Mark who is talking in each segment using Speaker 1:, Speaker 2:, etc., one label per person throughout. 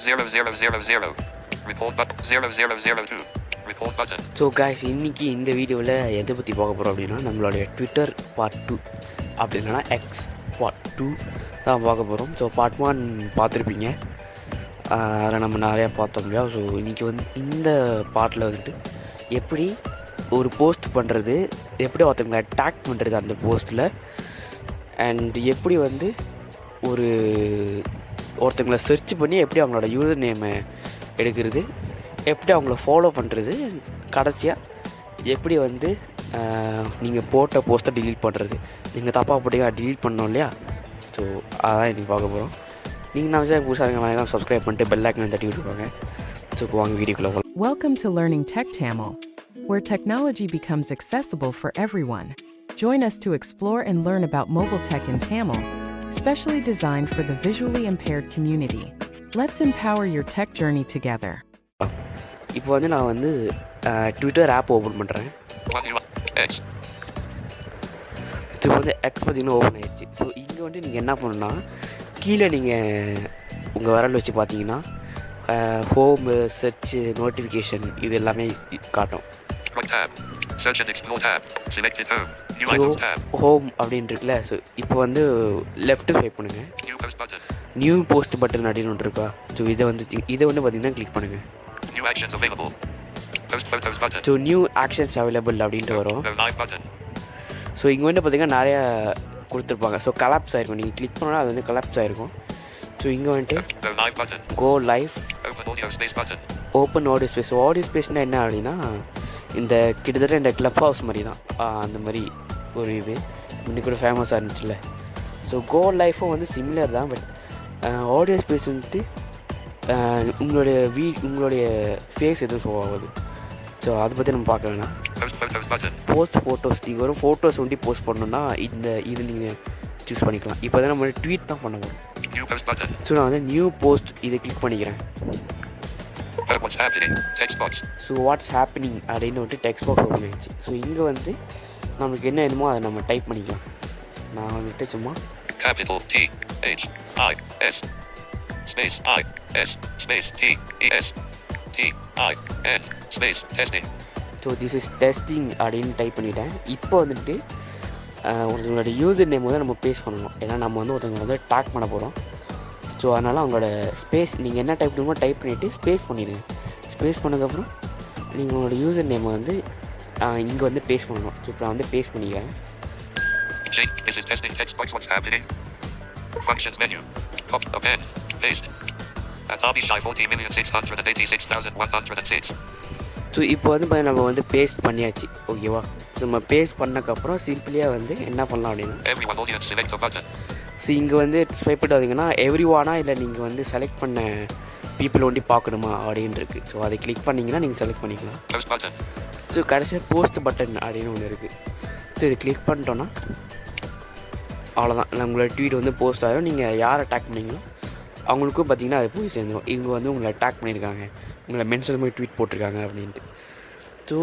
Speaker 1: 0000. Report button 0002. Report button.
Speaker 2: So guys, இன்றைக்கி இந்த வீடியோவில் எதை பற்றி பார்க்க போகிறோம் அப்படின்னா நம்மளுடைய ட்விட்டர் பார்ட் 2 அப்படி இல்லைனா எக்ஸ் பார்ட் 2 தான் பார்க்க போகிறோம். ஸோ பார்ட் 1 பார்த்துருப்பீங்க, அதில் நம்ம நிறையா பார்த்தோம் இல்லையா. ஸோ இன்றைக்கி வந்து இந்த பார்ட்டில் வந்துட்டு எப்படி ஒரு போஸ்ட் பண்ணுறது, எப்படி ஒருத்தவங்களை அட்டாக் பண்ணுறது அந்த போஸ்ட்டில், அண்ட் எப்படி வந்து ஒருத்தவங்களை சர்ச் பண்ணி எப்படி அவங்களோட யூசர் நேமை எடுக்கிறது, எப்படி அவங்கள ஃபாலோ பண்ணுறது, கடைசியாக எப்படி வந்து நீங்கள் போட்ட போஸ்ட்டை டிலீட் பண்ணுறது. நீங்கள் தப்பாக போட்டிங்க டிலீட் பண்ணோம் இல்லையா. ஸோ அதான் இன்றைக்கி பார்க்க போகிறோம். நீங்கள் நான் விஷயம் புதுசாக சப்ஸ்கிரைப் பண்ணிட்டு பெல் ஐக்கனை தட்டி விட்டுருவாங்க. ஸோ வாங்க வீடியோக்குள்ளே போகலாம்.
Speaker 3: Welcome to Learning Tech Tamil, where technology becomes accessible for everyone. Join us to explore and learn about mobile tech in Tamil, specially designed for the visually impaired community. Let's empower your tech journey together.
Speaker 2: இப்போ வந்து நான் வந்து Twitter app open பண்ணுறேன். So வந்து X பார்த்திங்கன்னா open ஆகிடுச்சு. So இங்கே வந்து நீங்கள் என்ன பண்ணணுன்னா, கீழே நீங்கள் உங்கள் விரல் வச்சு பார்த்தீங்கன்னா ஹோமு, சர்ச்சு, நோட்டிஃபிகேஷன் இது எல்லாமே காட்டும். ஹோம் அப்படின்னு இருக்குல்ல. ஸோ இப்போ வந்து லெஃப்ட் ஸ்வைப் பண்ணுங்கள். நியூ போஸ்ட் பட்டன் அப்படின்னு ஒன்று இருக்கா. ஸோ இதை வந்து பார்த்தீங்கன்னா கிளிக் பண்ணுங்கள். ஸோ நியூ ஆக்ஷன்ஸ் அவைலபிள் அப்படின்ட்டு வரும். ஸோ இங்கே வந்து பார்த்தீங்கன்னா நிறையா கொடுத்துருப்பாங்க. ஸோ கலாப்ஸ் ஆகிருக்கும், நீங்கள் கிளிக் பண்ணால் அது வந்து கலாப்ஸ் ஆகிருக்கும். ஸோ இங்கே வந்துட்டு go live, open audio space. Audio ஸ்பேஸ்னால் என்ன அப்படின்னா இந்த கிட்டத்தட்ட இந்த கிளப் ஹவுஸ் மாதிரி தான், அந்த மாதிரி ஒரு இது இன்னைக்கு கூட ஃபேமஸாக இருந்துச்சுல்ல. ஸோ கோ லைஃபும் வந்து சிமிலர் தான், பட் ஆடியோ ஸ்பேஸ் வந்துட்டு உங்களுடைய ஃபேஸ் எதுவும் ஷோ ஆகுது. ஸோ அதை பற்றி நம்ம பார்க்க வேணாம். போஸ்ட் ஃபோட்டோஸ், நீங்கள் ஒரு ஃபோட்டோஸ் ஒண்டி போஸ்ட் பண்ணணுன்னா இது நீங்கள் சூஸ் பண்ணிக்கலாம். இப்போ தான் நம்ம ட்வீட் தான் பண்ண போகிறோம். ஸோ நான் வந்து நியூ போஸ்ட் இதை கிளிக் பண்ணிக்கிறேன். ஸோ வாட்ஸ் ஹேப்பனிங் அப்படின்னு வந்துட்டு டெக்ஸ்ட் பாக்ஸ் ஓப்பன் ஆகிடுச்சு. ஸோ இங்கே வந்து நமக்கு என்ன வேணுமோ அதை நம்ம டைப் பண்ணிக்கலாம். நான் வந்துட்டு சும்மா
Speaker 1: capital T H I S space I S space T E S T I N space testing.
Speaker 2: So this is testing அப்படின்னு டைப் பண்ணிட்டேன். இப்போ வந்துட்டு ஒருத்தவங்களோட யூசர் நேம் வந்து நம்ம பேஸ்ட் பண்ணணும். ஏன்னா நம்ம வந்து ஒருத்தவங்களை வந்து டேக் பண்ண போகிறோம். ஸோ அதனால் அவங்களோட ஸ்பேஸ் நீங்கள் என்ன டைப் பண்ணுமோ டைப் பண்ணிவிட்டு ஸ்பேஸ் பண்ணிடுங்க. ஸ்பேஸ் பண்ணதுக்கப்புறம் நீங்கள் உங்களோட யூசர் நேமை வந்து இங்கே வந்து பேஸ்ட் பண்ணணும். ஸோ இப்போ நான் வந்து பேஸ்ட் பண்ணிக்கிறேன்.
Speaker 1: This is testing text box. What's happening? Functions menu. Pop append. Paste. At Abishai 40,686,106.
Speaker 2: So இப்போ வந்து நம்ம வந்து பேஸ்ட் பண்ணியாச்சு. ஓகேவா. ஸோ நம்ம பேஸ்ட் பண்ணக்கப்புறம் சிம்பிளியாக வந்து என்ன பண்ணலாம் அப்படின்னா,
Speaker 1: Everyone audience select a button.
Speaker 2: So இங்கே வந்து ஸ்வைப் பண்ணிட்டு வந்தீங்கன்னா எவ்ரி ஒன்னா இல்லை நீங்கள் வந்து செலக்ட் பண்ண பீப்புள் ஒண்டி பார்க்கணுமா அப்படின்னு இருக்குது. ஸோ அதை கிளிக் பண்ணிங்கன்னா நீங்கள் செலக்ட் பண்ணிக்கலாம். ஸோ கடைசியாக போஸ்ட் பட்டன் அப்படின்னு ஒன்று இருக்குது. ஸோ இது கிளிக் பண்ணிட்டோன்னா அவ்வளோதான், நம்மளோட ட்வீட் வந்து போஸ்ட் ஆகிடும். நீங்கள் யாரை அட்டாக் பண்ணீங்களோ அவங்களுக்கும் பார்த்தீங்கன்னா அது போய் சேர்ந்துடும். இவங்க வந்து உங்களை அட்டாக் பண்ணியிருக்காங்க, உங்களை மென்ஷன் பண்ணி ட்வீட் போட்டிருக்காங்க அப்படின்ட்டு. ஸோ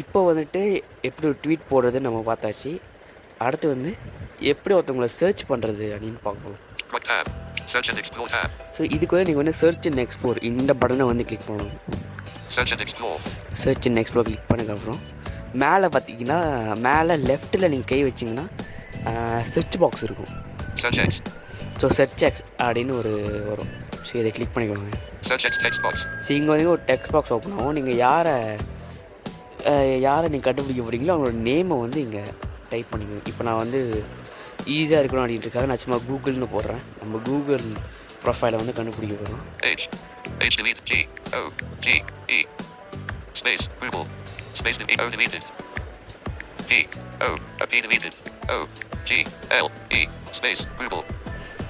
Speaker 2: இப்போ வந்துட்டு எப்படி ஒரு ட்வீட் போடுறதுன்னு நம்ம பார்த்தாச்சு. அடுத்து வந்து எப்படி ஒருத்தவங்களை சர்ச் பண்ணுறது அப்படின்னு பார்க்கணும். ஸோ இதுக்கு வந்து நீங்கள் வந்து சர்ச் அண்ட் எக்ஸ்ப்ளோர் இந்த பட்டனை வந்து கிளிக் பண்ணணும். சர்ச் அண்ட் எக்ஸ்ப்ளோர் கிளிக் பண்ணதுக்கப்புறம் மேலே பார்த்தீங்கன்னா மேலே லெஃப்ட்டில் நீங்கள் கை வச்சிங்கன்னா சர்ச் பாக்ஸ் இருக்கும். ஸோ சர்ச் எக்ஸ் அப்படின்னு ஒரு வரும். ஸோ இதை கிளிக் பண்ணிக்கோங்க. ஸோ இங்கே வந்து ஒரு டெக்ஸ்ட் பாக்ஸ் ஓப்பன் ஆகும். நீங்கள் யாரை நீங்கள் கண்டுபிடிக்க போகிறீங்களோ அவங்களோட நேமை வந்து இங்கே டைப் பண்ணிக்கணும். இப்போ நான் வந்து ஈஸியாக இருக்கணும் அப்படின்ட்டுருக்காக நான் சும்மா கூகுள்னு போடுறேன். நம்ம கூகுள் ப்ரொஃபைலை வந்து கண்டுபிடிக்க போகிறோம்.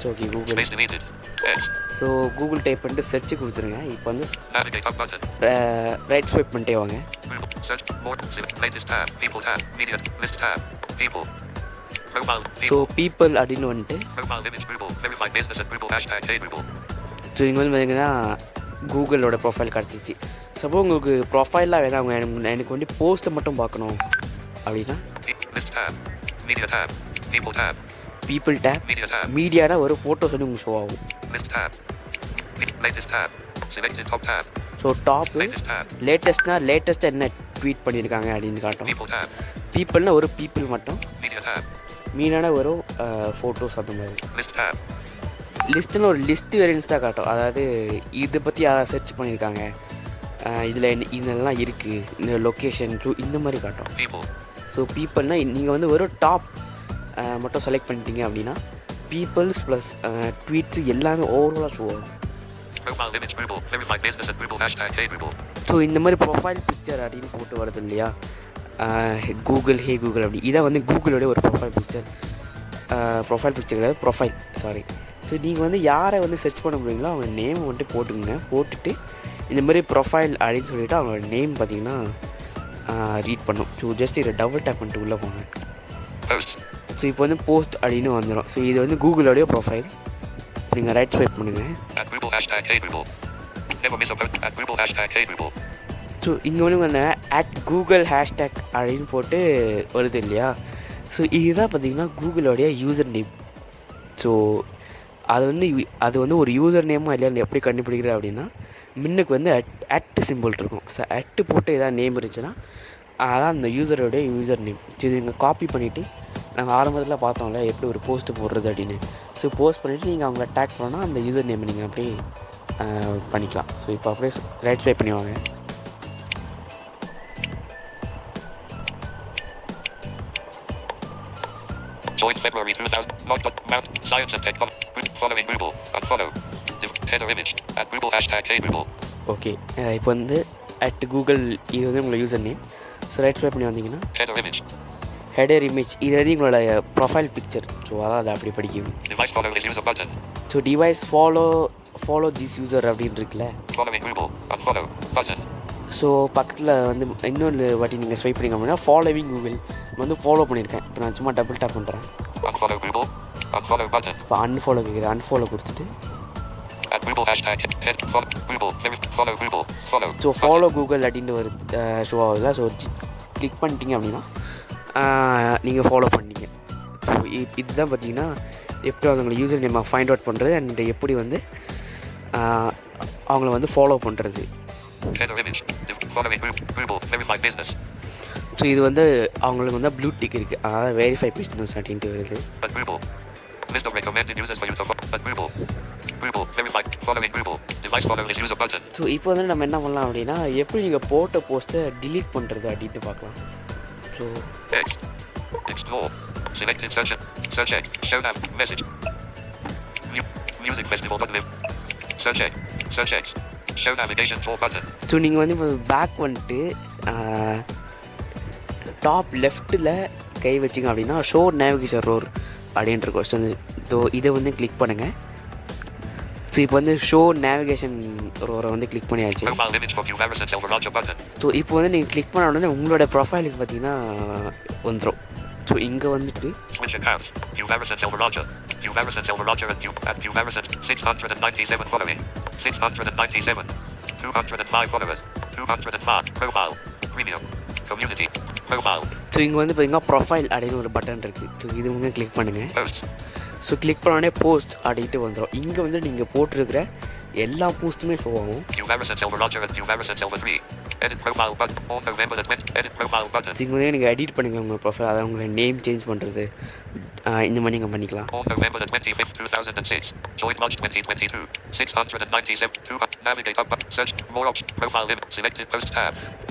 Speaker 2: So okay Google. So Google type பண்ணிட்டு சர்ச்சு கொடுத்துருங்க. இப்போ வந்து ரைட் ஸ்வைப் பண்ணிட்டே வாங்க. ஸோ பீப்புள் அப்படின்னு வந்துட்டு ஸோ இங்கே வந்து பார்த்தீங்கன்னா கூகுளோட ப்ரொஃபைல் கிடச்சிச்சு. சப்போஸ் உங்களுக்கு ப்ரொஃபைலாக வேணாம், அவங்க எனக்கு வந்து போஸ்ட்டை மட்டும் பார்க்கணும் அப்படின்னா பீப்புள் டேப், மீடியானா ஒரு ஃபோட்டோஸ் வந்து உங்களுக்கு ஷோ ஆகும்.
Speaker 1: Selected top tab.
Speaker 2: So top
Speaker 1: Latest tab.
Speaker 2: லேட்டஸ்ட்டாக என்ன ட்வீட் பண்ணியிருக்காங்க அப்படின்னு காட்டும்.
Speaker 1: People tab.
Speaker 2: பீப்புள்னால் ஒரு பீப்புள் மட்டும்,
Speaker 1: Media tab.
Speaker 2: மீனான ஒரு ஃபோட்டோஸ் அந்த மாதிரி.
Speaker 1: List tab.
Speaker 2: லிஸ்ட்டுன்னு ஒரு லிஸ்ட்டு வேரியன்ஸ் தான் காட்டும். அதாவது இதை பற்றி யாராவது சர்ச் பண்ணியிருக்காங்க, இதில் இதெல்லாம் இருக்குது, இந்த லொக்கேஷன் இந்த மாதிரி காட்டும்.
Speaker 1: People.
Speaker 2: ஸோ பீப்புள்னால் நீங்கள் வந்து ஒரு டாப் மட்டும் செலக்ட் பண்ணிட்டீங்க அப்படின்னா பீப்புள்ஸ் ப்ளஸ் ட்வீட்ஸு எல்லாமே ஓவராலாக ஷோ ஆகும்.
Speaker 1: Profile image Google. Verified business at Google. Hashtag hey Google.
Speaker 2: So இந்த மாதிரி ப்ரொஃபைல் பிக்சர் அப்படின்னு போட்டு வருது இல்லையா, கூகுள் ஹே கூகுள் அப்படி, இதை வந்து கூகுளோடைய ஒரு ப்ரொஃபைல் பிக்சர் கிடையாது, ப்ரொஃபைல் சாரி. ஸோ நீங்கள் வந்து யாரை வந்து சர்ச் பண்ண முடியுங்களோ அவங்க நேம் வந்துட்டு போட்டுங்க. போட்டுட்டு இந்த மாதிரி ப்ரொஃபைல் அப்படின்னு சொல்லிவிட்டு அவங்களோட நேம் பார்த்தீங்கன்னா ரீட் பண்ணும். ஸோ ஜஸ்ட் இதை டபுள் டேப் பண்ணிட்டு உள்ளே போங்க. ஸோ இப்போ வந்து போஸ்ட் அப்படின்னு வந்துடும். ஸோ இது வந்து கூகுளோடைய ப்ரொஃபைல். நீங்கள் ரைட் ஸ்வைப் பண்ணுங்கள். ஸோ இங்கே வந்து @Google ஹேஷ்டேக் அப்படின்னு போட்டு வருது இல்லையா. ஸோ இதுதான் பார்த்தீங்கன்னா கூகுளோடைய யூசர் நேம். ஸோ அது வந்து ஒரு யூசர் நேமாக இல்லையா எப்படி கண்டுபிடிக்கிற அப்படின்னா, முன்னுக்கு வந்து அட் சிம்பிள் இருக்கும். ஸோ அட்டு போட்டு எதாவது நேம் இருந்துச்சுன்னா அதான் அந்த யூசரோடைய யூசர் நேம். ஸோ இது நீங்கள் காப்பி பண்ணிவிட்டு, நாங்கள் ஆரம்பத்தில் பார்த்தோம்ல எப்படி ஒரு போஸ்ட்டு போடுறது அப்படின்னு. ஸோ போஸ்ட் பண்ணிவிட்டு நீங்கள் அவங்கள டேக் பண்ணால் அந்த யூசர் நேம் நீங்கள் அப்படியே பண்ணிக்கலாம். ஸோ இப்போ அப்படியே ரைட் ஸ்வைப் பண்ணி வாங்க.
Speaker 1: Joined February 2000. Logged up. Mount. Science and Tech. Following Google. Unfollow. Header image. @Google hashtag hey Google.
Speaker 2: Okay, இப்போ வந்து @Google இது வந்து உங்களோட user name. So right swipe பண்ணி வந்தீங்கன்னா
Speaker 1: Header image.
Speaker 2: ஹெடர் இமேஜ் இது வந்து எங்களோட ப்ரொஃபைல் பிக்சர். ஸோ அதான் அதை அப்படி படிக்குது.
Speaker 1: Device follow this user button.
Speaker 2: So device follow this user அப்படின்னு இருக்குல்ல.
Speaker 1: Following Google. Unfollow button.
Speaker 2: So பக்கத்தில் வந்து இன்னொரு வாட்டி நீங்கள் ஸ்வைப் பண்ணிங்க அப்படின்னா ஃபாலோவிங் கூகுள் வந்து ஃபாலோ பண்ணியிருக்கேன். இப்போ நான் சும்மா டபுள் டேப் பண்ணுறேன்.
Speaker 1: Unfollow Google. Unfollow button.
Speaker 2: இப்போ அன்ஃபாலோ கேட்குது. அன்ஃபாலோ கொடுத்துட்டு
Speaker 1: @Google hashtag head follow Google. Follow Google. Follow.
Speaker 2: So follow Google அப்படின்ட்டு ஒரு ஷோ ஆகுதுல. ஸோ கிளிக் பண்ணிட்டீங்க அப்படின்னா நீங்கள் ஃபாலோ பண்ணீங்க. ஸோ இதுதான் பார்த்தீங்கன்னா எப்படி அவங்கள யூசர் நேம் ஃபைண்ட் அவுட் பண்ணுறது அண்ட் எப்படி வந்து அவங்கள வந்து ஃபாலோ பண்ணுறது. ஸோ இது வந்து அவங்களுக்கு வந்து ப்ளூ டிக் இருக்குது, அதாவது வெரிஃபை பிஸ்னஸ் அப்படின்ட்டு வருது. ஸோ இப்போ வந்து நம்ம என்ன பண்ணலாம் அப்படின்னா, எப்படி நீங்கள் போட்ட போஸ்ட்டை டிலீட் பண்ணுறது அப்படின்ட்டு பார்க்கலாம். So
Speaker 1: explore selected search X show nav message music festival button search X show navigation tool button.
Speaker 2: So நீங்கள் வந்து இப்போ பேக் வந்துட்டு டாப் லெஃப்ட்டில் கை வச்சிங்க அப்படின்னா ஷோ நேவிகேஷன் ரோர் அப்படின்ட்டு இருக்கும். ஸோ இதை வந்து கிளிக் பண்ணுங்கள். ஸோ இப்போ வந்து ஷோ நேவிகேஷன் ரோரை வந்து கிளிக் பண்ணியாச்சு. ஸோ இப்போ வந்து நீங்கள் கிளிக் பண்ண உடனே உங்களோட ப்ரொஃபைலுக்கு பார்த்தீங்கன்னா வந்துடும். ஸோ இங்கே வந்துட்டு ஸோ இங்கே வந்து பார்த்தீங்கன்னா ப்ரொஃபைல் அப்படின்னு ஒரு பட்டன் இருக்குது. ஸோ இது வந்து கிளிக் பண்ணுங்கள். ஸோ கிளிக் பண்ணோடனே போஸ்ட் அப்படின்ட்டு வந்துடும். இங்கே வந்து நீங்கள் போட்டிருக்கிற எல்லா போஸ்ட்டுமே ஷோ ஆகும். இங்கே வந்து நீங்கள் எடிட் பண்ணிக்கலாம் உங்கள் ப்ரொஃபைல், அதாவது உங்களை நேம் சேஞ்ச் பண்ணுறது இந்த மாதிரி நீங்கள் பண்ணிக்கலாம்.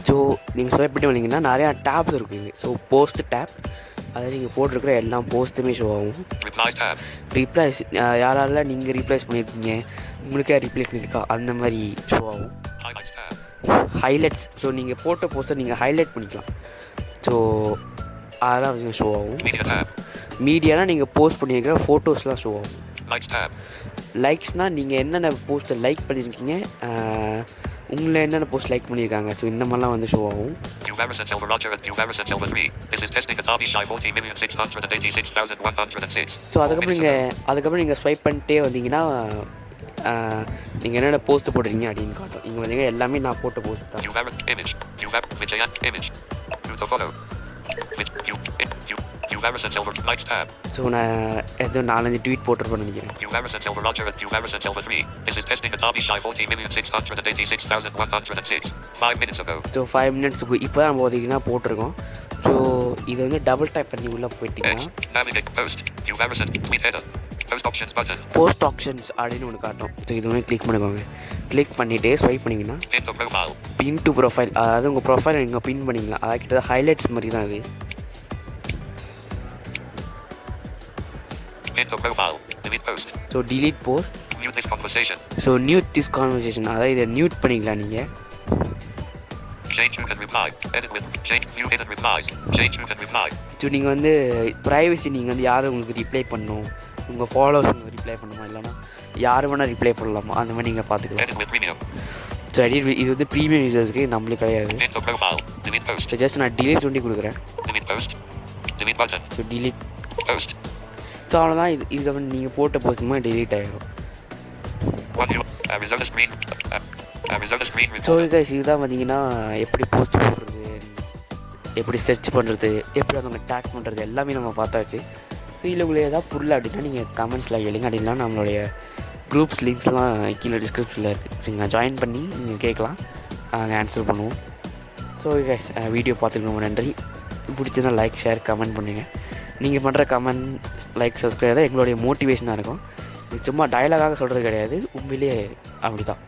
Speaker 2: ஸோ நீங்கள் ஸ்வைப் பண்ணி வந்தீங்கன்னா நிறையா டேப்ஸ் இருக்குங்க. ஸோ போஸ்ட் டேப், அதை நீங்கள் போட்டிருக்கிற எல்லா போஸ்ட்டுமே ஷோ ஆகும். ரீப்ளைஸ் யாரெல்லாம் நீங்கள் ரீப்ளைஸ் பண்ணியிருக்கீங்க, உங்களுக்கே ரீப்ளேஸ் பண்ணியிருக்கா அந்த மாதிரி ஷோ ஆகும். ஹைலைட்ஸ், ஸோ நீங்கள் போட்ட போஸ்ட்டை நீங்கள் ஹைலைட் பண்ணிக்கலாம். ஸோ அதெல்லாம் ஷோ ஆகும். மீடியானா நீங்கள் போஸ்ட் பண்ணியிருக்கிற ஃபோட்டோஸ்லாம் ஷோ ஆகும். லைக்ஸ்னால் நீங்கள் என்னென்ன போஸ்ட்டை லைக் பண்ணியிருக்கீங்க, உங்களை என்னென்ன போஸ்ட் லைக் பண்ணியிருக்காங்க, ஸோ இந்த மாதிரிலாம் வந்து ஷோ ஆகும். ஸோ அதுக்கப்புறம் நீங்கள் ஸ்வைப் பண்ணிட்டே வந்தீங்கன்னா நீங்கள் என்னென்ன போஸ்ட் போடுறீங்க அப்படின்னு காட்டும். இங்கே வந்தீங்க எல்லாமே நான் போட்ட போஸ்ட் தான்.
Speaker 1: Uvarison Silver. Likes tab.
Speaker 2: So நான் ஏதோ 4-5 ட்வீட் போட்டிருப்பேன்னு நினைக்கிறேன்.
Speaker 1: Uvarison Silver Roger at Uvarison Silver 3. This is testing Adobe Shy 14,686,106. 5 minutes ago.
Speaker 2: So 5 மினிட்ஸுக்கு இப்போ தான் நம்ம பார்த்தீங்கன்னா போட்டிருக்கோம். ஸோ இது வந்து டபுள் டைப் பண்ணி உள்ளே போயிட்டீங்கன்னா
Speaker 1: Navigate post. Uvarison tweet header. Post options button.
Speaker 2: Post options அப்படின்னு ஒன்று காட்டும். ஸோ இது வந்து கிளிக் பண்ணிக்கோங்க. கிளிக் பண்ணிவிட்டு ஸ்வைப் பண்ணிங்கன்னா
Speaker 1: Pin to profile.
Speaker 2: Pin to profile, அதாவது உங்கள் ப்ரொஃபைல் இங்கே பின் பண்ணிக்கலாம். அதாவது கிட்ட ஹைலைட்ஸ் மாதிரி தான் அது.
Speaker 1: Pin to profile. Delete post.
Speaker 2: So delete post.
Speaker 1: Mute this conversation.
Speaker 2: So mute this conversation, அதாவது இதை மியூட் பண்ணிக்கலாம் நீங்கள்.
Speaker 1: Change who can reply. Edit with. Change view hidden replies. Change who can reply.
Speaker 2: So நீங்கள் வந்து privacy நீங்கள் வந்து யாரும் உங்களுக்கு ரிப்ளை பண்ணணும், உங்கள் ஃபாலோவர்ஸ் உங்களுக்கு ரிப்ளை பண்ணணுமா, இல்லைனா யார் வேணால் ரிப்ளை பண்ணலாமா, அந்த மாதிரி நீங்கள் பார்த்துக்கலாம்.
Speaker 1: Edit with premium.
Speaker 2: ஸோ இது வந்து ப்ரீமியம் யூசர்ஸ்க்கு நம்மளுக்கு கிடையாது.
Speaker 1: Pin to profile. Delete post.
Speaker 2: So just நான் delete பண்ணி கொடுக்குறேன்.
Speaker 1: Delete post. Delete button.
Speaker 2: So delete.
Speaker 1: Post.
Speaker 2: So அவ்வளோதான். இது வந்து நீங்கள் போட்ட போஸ்ட்டுமா delete ஆகிடும்.
Speaker 1: Arizona screen. Arizona screen
Speaker 2: so
Speaker 1: report.
Speaker 2: Guys இதுதான் பார்த்தீங்கன்னா எப்படி போஸ்ட் போடுறது, எப்படி சர்ச் பண்ணுறது, எப்படி அவங்க டேக் பண்ணுறது எல்லாமே நம்ம பார்த்தாச்சு. இதில் உங்களுக்கு ஏதாவது புரியல அப்படின்னா நீங்கள் கமெண்ட்ஸில் எழுங்க. அப்படின்னா நம்மளுடைய குரூப்ஸ் லிங்க்ஸ்லாம் கீழே டிஸ்கிரிப்ஷனில் இருக்குது. ஸோ நீங்கள் ஜாயின் பண்ணி நீங்கள் கேட்கலாம், நாங்கள் ஆன்சர் பண்ணுவோம். ஸோ கைஸ் வீடியோ பார்த்துக்கு ரொம்ப நன்றி. பிடிச்சதுன்னா லைக், ஷேர், கமெண்ட் பண்ணுங்கள். நீங்கள் பண்ணுற கமெண்ட், லைக், சப்ஸ்கிரைப் தான் எங்களுடைய மோட்டிவேஷனாக இருக்கும். இது சும்மா டயலாகாக சொல்கிறது கிடையாது, உண்மையிலே அப்படி தான்.